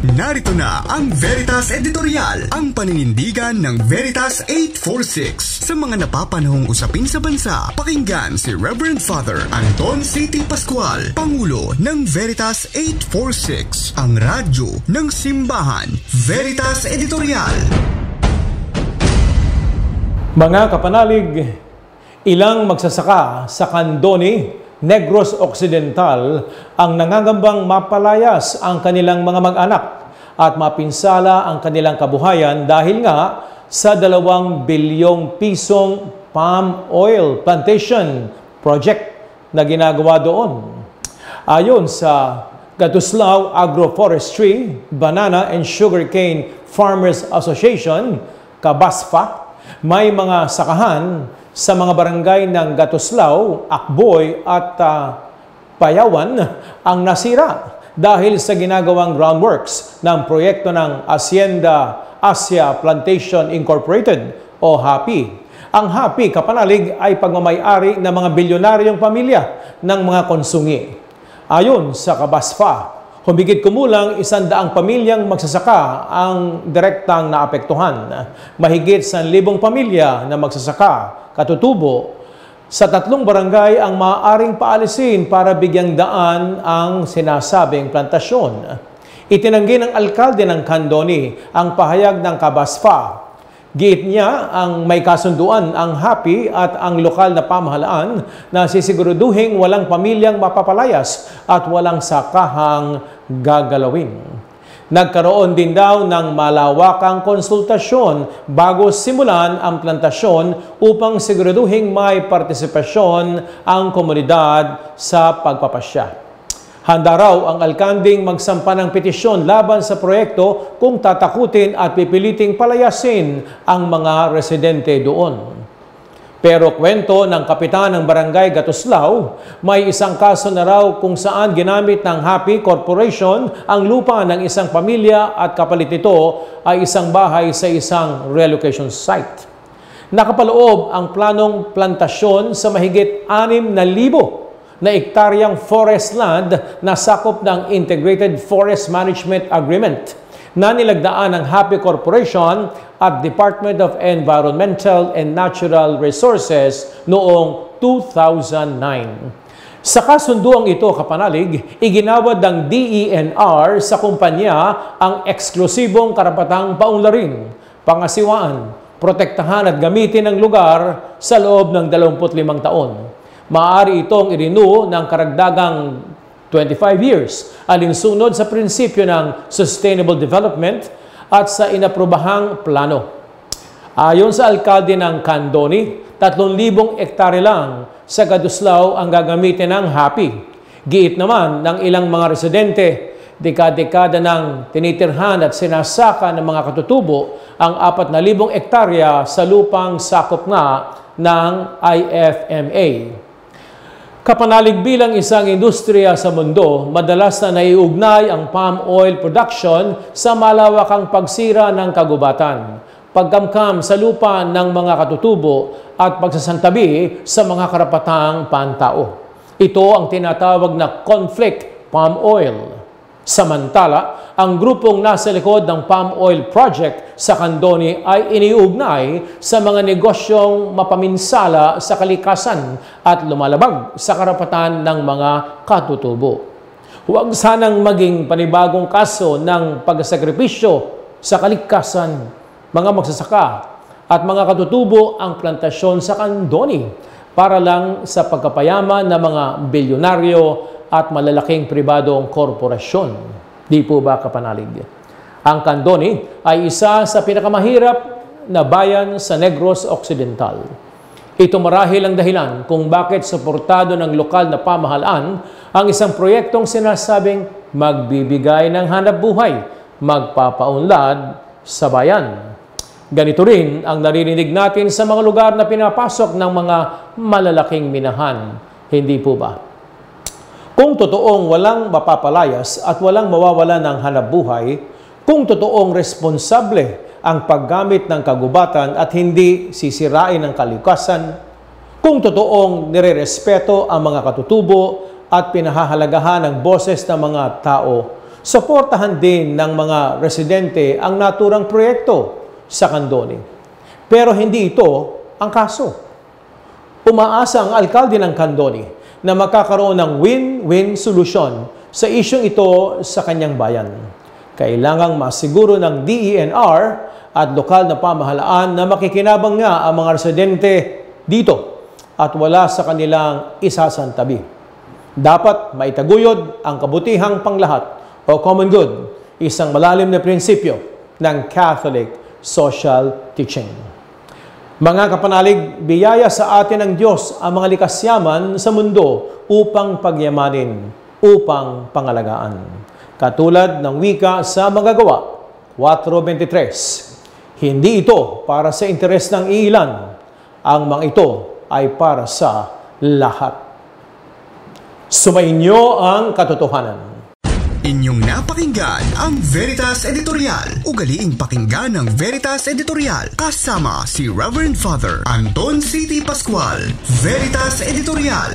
Narito na ang Veritas Editorial, ang paninindigan ng Veritas 846 sa mga napapanahong usapin sa bansa. Pakinggan si Reverend Father Anton C.T. Pascual, Pangulo ng Veritas 846, ang radyo ng simbahan. Veritas Editorial. Mga kapanalig, ilang magsasaka sa Candoni, Negros Occidental ang nangangambang mapalayas ang kanilang mga mag-anak at mapinsala ang kanilang kabuhayan dahil nga sa 2 bilyong pisong palm oil plantation project na ginagawa doon. Ayon sa Gatuslao Agroforestry, Banana and Sugarcane Farmers Association, Kabasfa, may mga sakahan sa mga barangay ng Gatuslao, Akboy at Payawan ang nasira dahil sa ginagawang groundworks ng proyekto ng Hacienda Asia Plantation Incorporated o HAPI. Ang HAPI, kapanalig, ay pagmamay-ari ng mga bilyonaryong pamilya ng mga konsungi. Ayon sa Kabasfa, humigit kumulang 100 pamilyang magsasaka ang direktang naapektuhan. Mahigit 1,000 pamilya na magsasaka, katutubo, sa 3 barangay ang maaaring paalisin para bigyang daan ang sinasabing plantasyon. Itinanggi ng alkalde ng Candoni ang pahayag ng Kabasfa. Giit niya ang may kasunduan ang HAPI at ang lokal na pamahalaan na sisiguraduhin walang pamilyang mapapalayas at walang sakahang gagalawin. Nagkaroon din daw ng malawakang konsultasyon bago simulan ang plantasyon upang siguraduhin may partisipasyon ang komunidad sa pagpapasya. Handa raw ang alkanding magsampa ng petisyon laban sa proyekto kung tatakutin at pipiliting palayasin ang mga residente doon. Pero kwento ng kapitan ng barangay Gatuslao, may isang kaso na raw kung saan ginamit ng HAPI Corporation ang lupa ng isang pamilya at kapalit nito ay isang bahay sa isang relocation site. Nakapaloob ang planong plantasyon sa mahigit 6,000 na ektaryang forest land na sakop ng Integrated Forest Management Agreement na nilagdaan ng HAPI Corporation at Department of Environmental and Natural Resources noong 2009. Sa kasunduang ito, kapanalig, iginawad ng DENR sa kumpanya ang eksklusibong karapatang paunlarin, pangasiwaan, protektahan at gamitin ang lugar sa loob ng 25 taon. Maaari itong i-renew ng karagdagang 25 years, alinsunod sa prinsipyo ng sustainable development at sa inaprobahang plano. Ayon sa alkalde ng Candoni, 3,000 hektare lang sa Gatuslao ang gagamitin ng HAPI. Giit naman ng ilang mga residente, dekada-dekada nang tinitirhan at sinasaka ng mga katutubo ang 4,000 hektarya sa lupang sakop nga ng IFMA. Kapanalig bilang isang industriya sa mundo, madalas na naiugnay ang palm oil production sa malawakang pagsira ng kagubatan, pagkamkam sa lupa ng mga katutubo at pagsasantabi sa mga karapatang pantao. Ito ang tinatawag na conflict palm oil. Samantala, ang grupong nasa likod ng palm oil project sa Candoni ay iniugnay sa mga negosyong mapaminsala sa kalikasan at lumalabag sa karapatan ng mga katutubo. Huwag sanang maging panibagong kaso ng pagsakripisyo sa kalikasan, mga magsasaka at mga katutubo ang plantasyon sa Candoni para lang sa pagkapayaman ng mga bilyonaryo at malalaking pribadong korporasyon. Di po ba, kapanalig? Ang Candoni ay isa sa pinakamahirap na bayan sa Negros Occidental. Ito marahil ang dahilan kung bakit suportado ng lokal na pamahalaan ang isang proyektong sinasabing magbibigay ng hanapbuhay, magpapaunlad sa bayan. Ganito rin ang naririnig natin sa mga lugar na pinapasok ng mga malalaking minahan. Hindi po ba? Kung totoong walang mapapalayas at walang mawawala ng hanapbuhay, kung totoong responsable ang paggamit ng kagubatan at hindi sisirain ang kalikasan, kung totoong nirerespeto ang mga katutubo at pinahahalagahan ang boses ng mga tao, suportahan din ng mga residente ang naturang proyekto sa Candoni. Pero hindi ito ang kaso. Umaasa ang alkalde ng Candoni na magkakaroon ng win-win solution sa isyong ito sa kanyang bayan. Kailangang masiguro ng DENR at lokal na pamahalaan na makikinabang nga ang mga residente dito at wala sa kanilang isasantabi. Dapat maitaguyod ang kabutihang panglahat o common good, isang malalim na prinsipyo ng Catholic social teaching. Mga kapanalig, biyaya sa atin ng Diyos ang mga likas yaman sa mundo upang pagyamanin, upang pangalagaan. Katulad ng wika sa Manggagawa 4:23, hindi ito para sa interes ng iilan, ang mga ito ay para sa lahat. Sumainyo ang katotohanan. Inyong napakinggan ang Veritas Editorial. Ugaliing pakinggan ng Veritas Editorial kasama si Reverend Father Anton C.T. Pascual. Veritas Editorial.